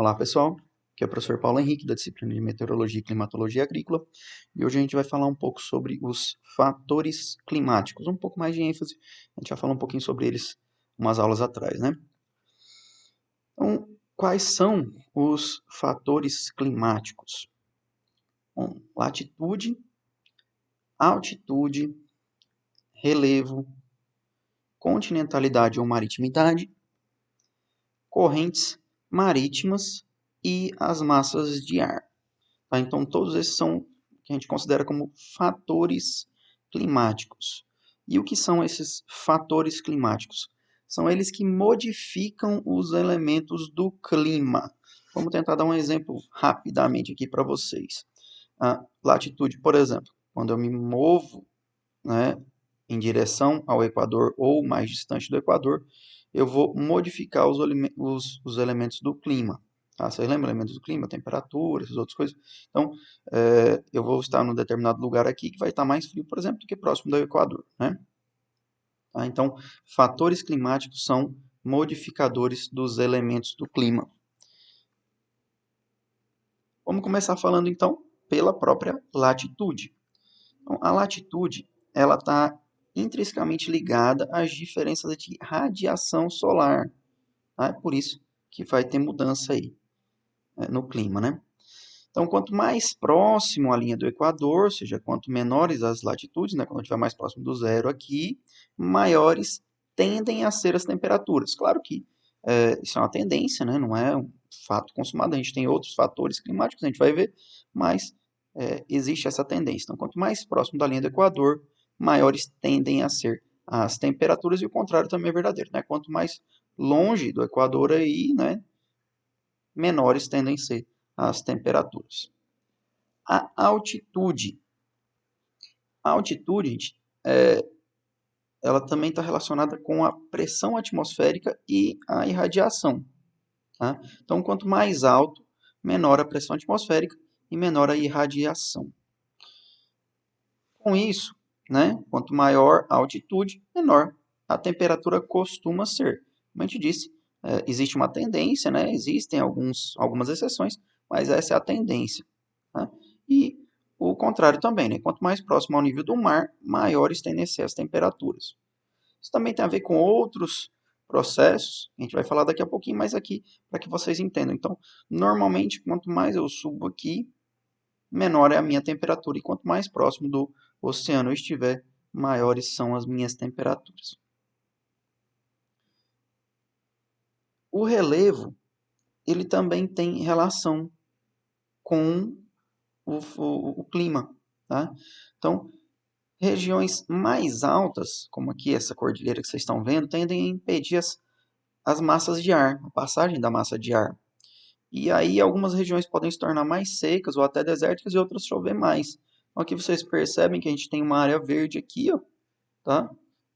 Olá pessoal, aqui é o professor Paulo Henrique da disciplina de Meteorologia e Climatologia Agrícola e hoje a gente vai falar um pouco sobre os fatores climáticos, um pouco mais de ênfase, a gente já falou um pouquinho sobre eles umas aulas atrás, né? Então, quais são os fatores climáticos? Bom, latitude, altitude, relevo, continentalidade ou maritimidade, correntes marítimas e as massas de ar. Tá? Então, todos esses são o que a gente considera como fatores climáticos. E o que são esses fatores climáticos? São eles que modificam os elementos do clima. Vamos tentar dar um exemplo rapidamente aqui para vocês. A latitude, por exemplo, quando eu me movo, né, em direção ao Equador ou mais distante do Equador, eu vou modificar os elementos do clima. Tá? Vocês lembram elementos do clima? Temperatura, essas outras coisas. Então, eu vou estar num determinado lugar aqui que vai estar mais frio, por exemplo, do que próximo do Equador. Né? Tá? Então, fatores climáticos são modificadores dos elementos do clima. Vamos começar falando, então, pela própria latitude. Então, a latitude ela está intrinsecamente ligada às diferenças de radiação solar. Tá? É por isso que vai ter mudança aí no clima, né? Então, quanto mais próximo à linha do Equador, ou seja, quanto menores as latitudes, né, quando estiver mais próximo do zero aqui, maiores tendem a ser as temperaturas. Claro que isso é uma tendência, né, não é um fato consumado, a gente tem outros fatores climáticos, a gente vai ver, mas existe essa tendência. Então, quanto mais próximo da linha do Equador, maiores tendem a ser as temperaturas, e o contrário também é verdadeiro, né? Quanto mais longe do Equador aí, né, menores tendem a ser as temperaturas. A altitude. A altitude, gente, ela também está relacionada com a pressão atmosférica e a irradiação. Tá? Então, quanto mais alto, menor a pressão atmosférica e menor a irradiação. Com isso, né, quanto maior a altitude, menor a temperatura costuma ser. Como a gente disse, existe uma tendência, né, existem algumas exceções, mas essa é a tendência. Tá? E o contrário também, né? Quanto mais próximo ao nível do mar, maiores tendem a ser as temperaturas. Isso também tem a ver com outros processos, a gente vai falar daqui a pouquinho mais aqui, para que vocês entendam. Então, normalmente, quanto mais eu subo aqui, menor é a minha temperatura. E quanto mais próximo do oceano eu estiver, maiores são as minhas temperaturas. O relevo, ele também tem relação com o clima. Tá? Então, regiões mais altas, como aqui essa cordilheira que vocês estão vendo, tendem a impedir as massas de ar, a passagem da massa de ar. E aí algumas regiões podem se tornar mais secas ou até desérticas e outras chover mais. Então aqui vocês percebem que a gente tem uma área verde aqui, ó, tá?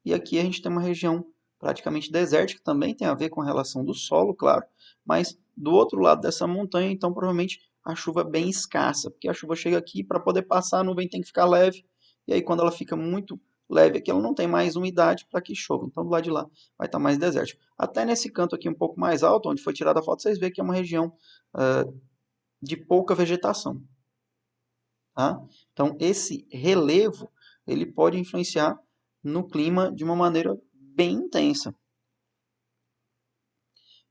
E aqui a gente tem uma região praticamente desértica, que também tem a ver com a relação do solo, claro, mas do outro lado dessa montanha, então provavelmente a chuva é bem escassa, porque a chuva chega aqui, para poder passar a nuvem tem que ficar leve, e aí quando ela fica muito leve aqui, ela não tem mais umidade para que chova, então do lado de lá vai estar mais desértico. Até nesse canto aqui um pouco mais alto, onde foi tirada a foto, vocês veem que é uma região de pouca vegetação. Tá? Então esse relevo, ele pode influenciar no clima de uma maneira bem intensa.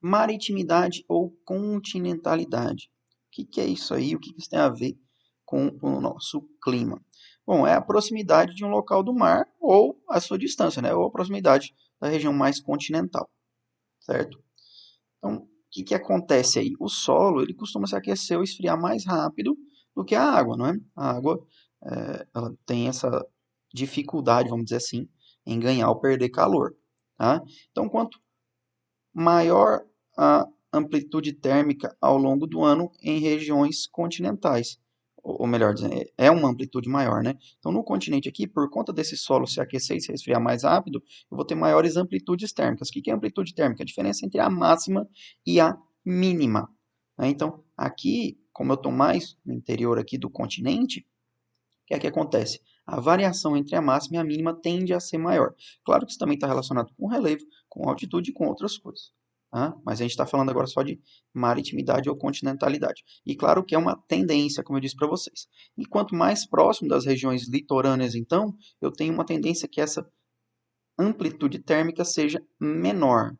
Maritimidade ou continentalidade. O que é isso aí? O que isso tem a ver com o nosso clima? Bom, é a proximidade de um local do mar ou a sua distância, né? Ou a proximidade da região mais continental, certo? Então, o que acontece aí? O solo, ele costuma se aquecer ou esfriar mais rápido do que a água, não é? A água, ela tem essa dificuldade, vamos dizer assim, em ganhar ou perder calor, tá? Então, quanto maior a amplitude térmica ao longo do ano em regiões continentais. Ou melhor dizendo, é uma amplitude maior, né? Então, no continente aqui, por conta desse solo se aquecer e se resfriar mais rápido, eu vou ter maiores amplitudes térmicas. O que é amplitude térmica? A diferença entre a máxima e a mínima. Né? Então, aqui, como eu estou mais no interior aqui do continente, o que é que acontece? A variação entre a máxima e a mínima tende a ser maior. Claro que isso também está relacionado com o relevo, com a altitude e com outras coisas. Tá? Mas a gente está falando agora só de maritimidade ou continentalidade. E claro que é uma tendência, como eu disse para vocês. E quanto mais próximo das regiões litorâneas, então, eu tenho uma tendência que essa amplitude térmica seja menor.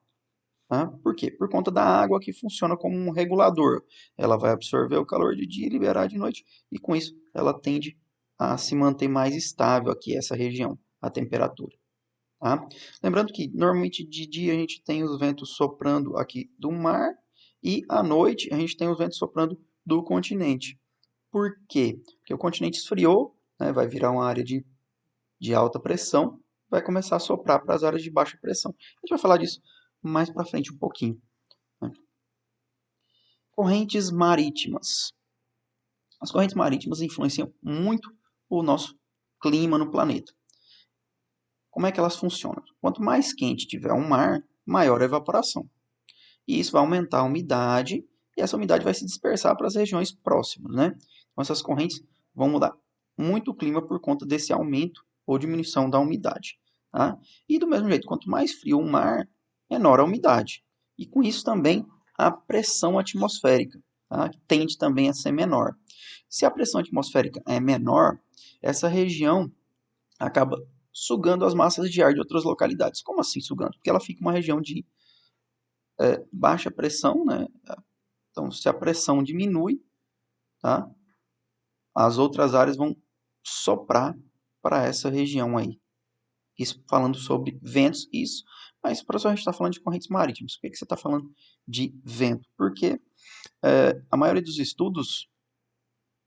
Tá? Por quê? Por conta da água que funciona como um regulador. Ela vai absorver o calor de dia e liberar de noite, e com isso ela tende a se manter mais estável aqui, essa região, a temperatura. Tá? Lembrando que normalmente de dia a gente tem os ventos soprando aqui do mar e à noite a gente tem os ventos soprando do continente. Por quê? Porque o continente esfriou, né, vai virar uma área de alta pressão, vai começar a soprar para as áreas de baixa pressão. A gente vai falar disso mais para frente um pouquinho. Né? Correntes marítimas. As correntes marítimas influenciam muito o nosso clima no planeta. Como é que elas funcionam? Quanto mais quente tiver um mar, maior a evaporação. E isso vai aumentar a umidade, e essa umidade vai se dispersar para as regiões próximas, né? Então essas correntes vão mudar muito o clima por conta desse aumento ou diminuição da umidade, tá? E do mesmo jeito, quanto mais frio o mar, menor a umidade. E com isso também a pressão atmosférica, tá? Que tende também a ser menor. Se a pressão atmosférica é menor, essa região acaba sugando as massas de ar de outras localidades. Como assim sugando? Porque ela fica uma região de baixa pressão, né? Então, se a pressão diminui, tá? As outras áreas vão soprar para essa região aí. Isso falando sobre ventos, isso. Mas, professor, a gente está falando de correntes marítimas. Por que você está falando de vento? Porque a maioria dos estudos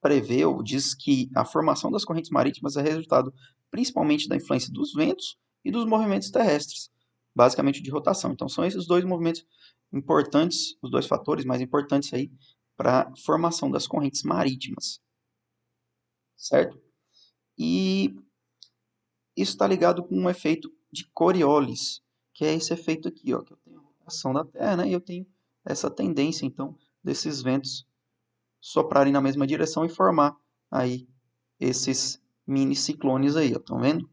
prevê ou diz que a formação das correntes marítimas é resultado principalmente da influência dos ventos e dos movimentos terrestres, basicamente de rotação. Então, são esses dois movimentos importantes, os dois fatores mais importantes aí para a formação das correntes marítimas, certo? E isso está ligado com um efeito de Coriolis, que é esse efeito aqui, ó, que eu tenho a rotação da Terra, né? E eu tenho essa tendência, então, desses ventos soprarem na mesma direção e formar aí esses mini ciclones aí, estão vendo?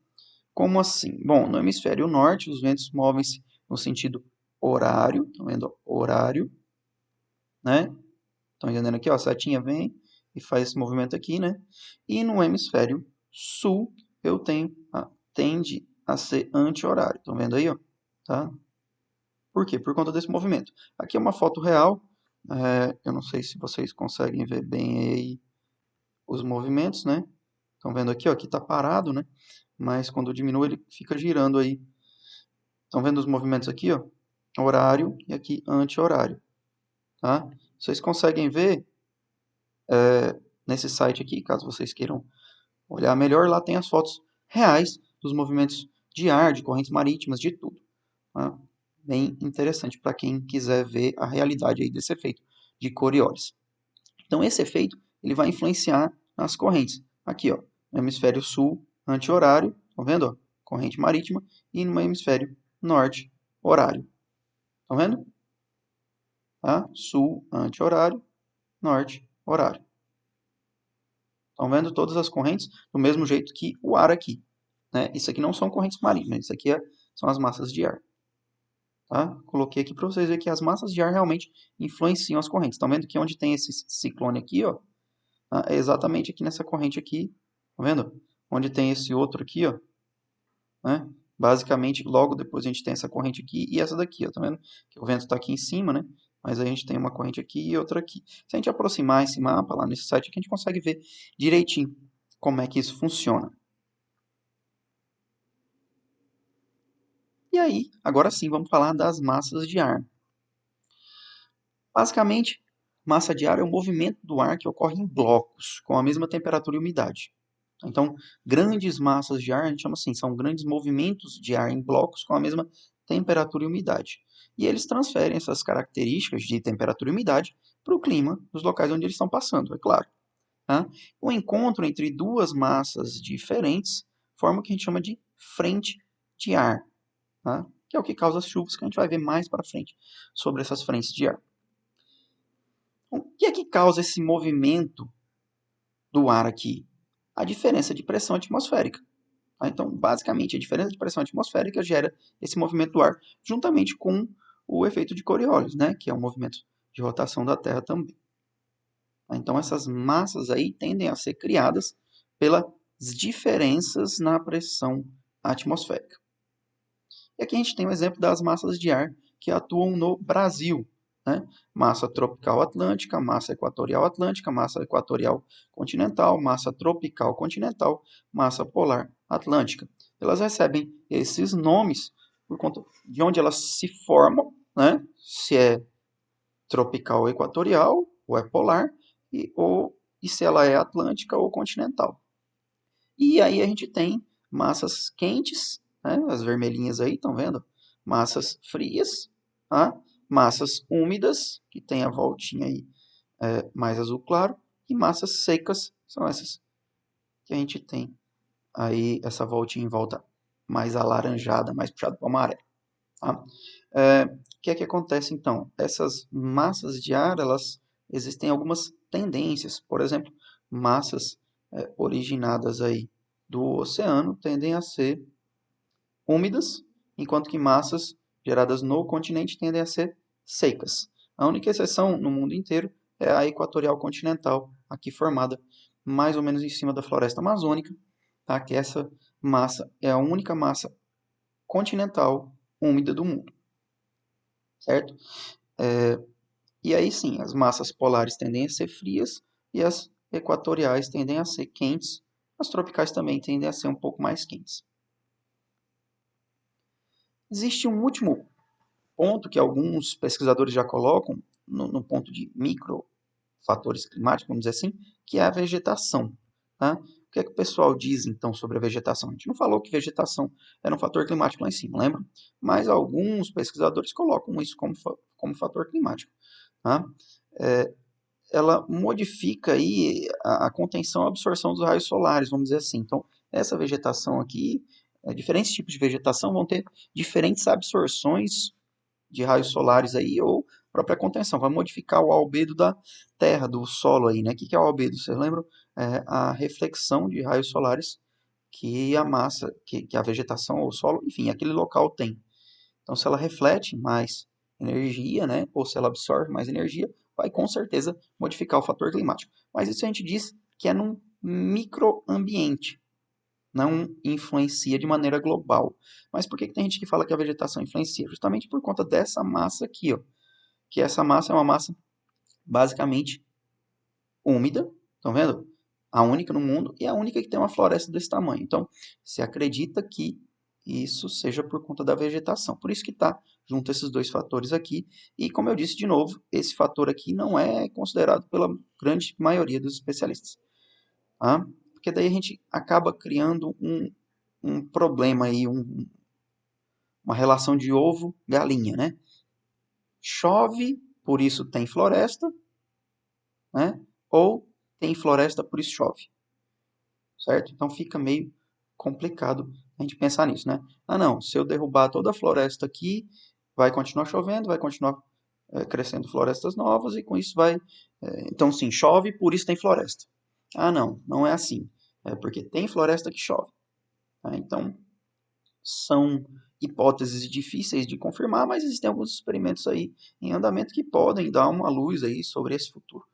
Como assim? Bom, no hemisfério norte, os ventos movem-se no sentido horário, estão vendo? Horário, né? Estão entendendo aqui, ó, a setinha vem e faz esse movimento aqui, né? E no hemisfério sul, eu tenho, tende a ser anti-horário, estão vendo aí, ó? Tá? Por quê? Por conta desse movimento. Aqui é uma foto real, eu não sei se vocês conseguem ver bem aí os movimentos, né? Estão vendo aqui, ó, aqui está parado, né? Mas quando diminui ele fica girando aí. Estão vendo os movimentos aqui, ó? Horário e aqui anti-horário, tá? Vocês conseguem ver nesse site aqui, caso vocês queiram olhar melhor, lá tem as fotos reais dos movimentos de ar, de correntes marítimas, de tudo. Tá? Bem interessante para quem quiser ver a realidade aí desse efeito de Coriolis. Então esse efeito ele vai influenciar nas correntes. Aqui, ó, no hemisfério sul, anti-horário, estão vendo? Ó? Corrente marítima, e no hemisfério norte, horário. Estão vendo? Tá? Sul, anti-horário, norte, horário. Estão vendo todas as correntes do mesmo jeito que o ar aqui. Né? Isso aqui não são correntes marítimas, isso aqui são as massas de ar. Tá? Coloquei aqui para vocês verem que as massas de ar realmente influenciam as correntes. Estão vendo que onde tem esse ciclone aqui, ó, tá? É exatamente aqui nessa corrente aqui. Tá vendo? Onde tem esse outro aqui, ó, né? Basicamente, logo depois a gente tem essa corrente aqui e essa daqui, ó, tá vendo? Que o vento está aqui em cima, né? Mas a gente tem uma corrente aqui e outra aqui. Se a gente aproximar esse mapa lá nesse site aqui, a gente consegue ver direitinho como é que isso funciona. E aí, agora sim, vamos falar das massas de ar. Basicamente, massa de ar é o movimento do ar que ocorre em blocos, com a mesma temperatura e umidade. Então, grandes massas de ar, a gente chama assim, são grandes movimentos de ar em blocos com a mesma temperatura e umidade. E eles transferem essas características de temperatura e umidade para o clima dos locais onde eles estão passando, é claro. Tá? O encontro entre duas massas diferentes forma o que a gente chama de frente de ar, tá? Que é o que causa as chuvas, que a gente vai ver mais para frente sobre essas frentes de ar. O que é que causa esse movimento do ar aqui? A diferença de pressão atmosférica. Tá? Então, basicamente, a diferença de pressão atmosférica gera esse movimento do ar juntamente com o efeito de Coriolis, né, que é um movimento de rotação da Terra também. Então, essas massas aí tendem a ser criadas pelas diferenças na pressão atmosférica. E aqui a gente tem o exemplo das massas de ar que atuam no Brasil, né? Massa tropical atlântica, massa equatorial atlântica, massa equatorial continental, massa tropical continental, massa polar atlântica. Elas recebem esses nomes por conta de onde elas se formam, né? Se é tropical ou equatorial, ou é polar, e se ela é atlântica ou continental. E aí a gente tem massas quentes, né? As vermelhinhas aí, estão vendo? Massas frias, tá? Massas úmidas, que tem a voltinha aí mais azul claro, e massas secas, são essas que a gente tem aí, essa voltinha em volta mais alaranjada, mais puxada para o amarelo. Tá? O que é que acontece então? Essas massas de ar, elas existem algumas tendências. Por exemplo, massas originadas aí do oceano tendem a ser úmidas, enquanto que massas geradas no continente tendem a ser secas. A única exceção no mundo inteiro é a equatorial continental, aqui formada mais ou menos em cima da floresta amazônica, tá? Que essa massa é a única massa continental úmida do mundo, certo? E aí sim, as massas polares tendem a ser frias e as equatoriais tendem a ser quentes. As tropicais também tendem a ser um pouco mais quentes. Existe um último ponto que alguns pesquisadores já colocam no ponto de microfatores climáticos, vamos dizer assim, que é a vegetação. Tá? O que é que o pessoal diz então sobre a vegetação? A gente não falou que vegetação era um fator climático lá em cima, lembra? Mas alguns pesquisadores colocam isso como fator climático. Tá? Ela modifica aí a contenção e absorção dos raios solares, vamos dizer assim. Então, essa vegetação aqui, diferentes tipos de vegetação vão ter diferentes absorções de raios solares aí, ou própria contenção, vai modificar o albedo da terra, do solo aí, né? O que é o albedo? Vocês lembram? É a reflexão de raios solares que a massa, que a vegetação ou o solo, enfim, aquele local tem. Então, se ela reflete mais energia, né, ou se ela absorve mais energia, vai com certeza modificar o fator climático. Mas isso a gente diz que é num microambiente, não influencia de maneira global. Mas por que tem gente que fala que a vegetação influencia? Justamente por conta dessa massa aqui, ó, que essa massa é uma massa basicamente úmida, estão vendo? A única no mundo e a única que tem uma floresta desse tamanho. Então, se acredita que isso seja por conta da vegetação. Por isso que está junto esses dois fatores aqui. E como eu disse de novo, esse fator aqui não é considerado pela grande maioria dos especialistas. Tá? Porque daí a gente acaba criando um problema aí, uma relação de ovo-galinha, né? Chove, por isso tem floresta, né? Ou tem floresta, por isso chove, certo? Então fica meio complicado a gente pensar nisso, né? Ah, não, se eu derrubar toda a floresta aqui, vai continuar chovendo, vai continuar crescendo florestas novas e com isso vai... então, sim, chove, por isso tem floresta. Ah, não, não é assim. É porque tem floresta que chove. Tá? Então, são hipóteses difíceis de confirmar, mas existem alguns experimentos aí em andamento que podem dar uma luz aí sobre esse futuro.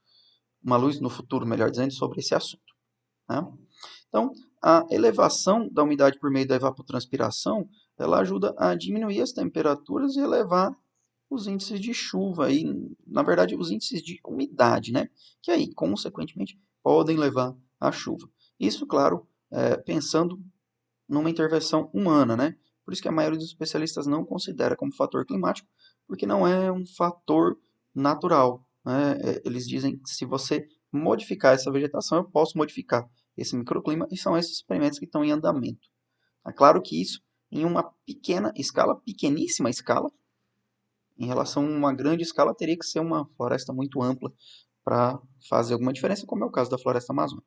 Uma luz no futuro, melhor dizendo, sobre esse assunto. Né? Então, a elevação da umidade por meio da evapotranspiração, ela ajuda a diminuir as temperaturas e elevar os índices de chuva, aí, na verdade, os índices de umidade, né? Que aí, consequentemente, podem levar à chuva. Isso, claro, pensando numa intervenção humana, né? Por isso que a maioria dos especialistas não considera como fator climático, porque não é um fator natural, né? Eles dizem que se você modificar essa vegetação, eu posso modificar esse microclima, e são esses experimentos que estão em andamento. É claro que isso, em uma pequena escala, pequeníssima escala, em relação a uma grande escala, teria que ser uma floresta muito ampla para fazer alguma diferença, como é o caso da floresta amazônica.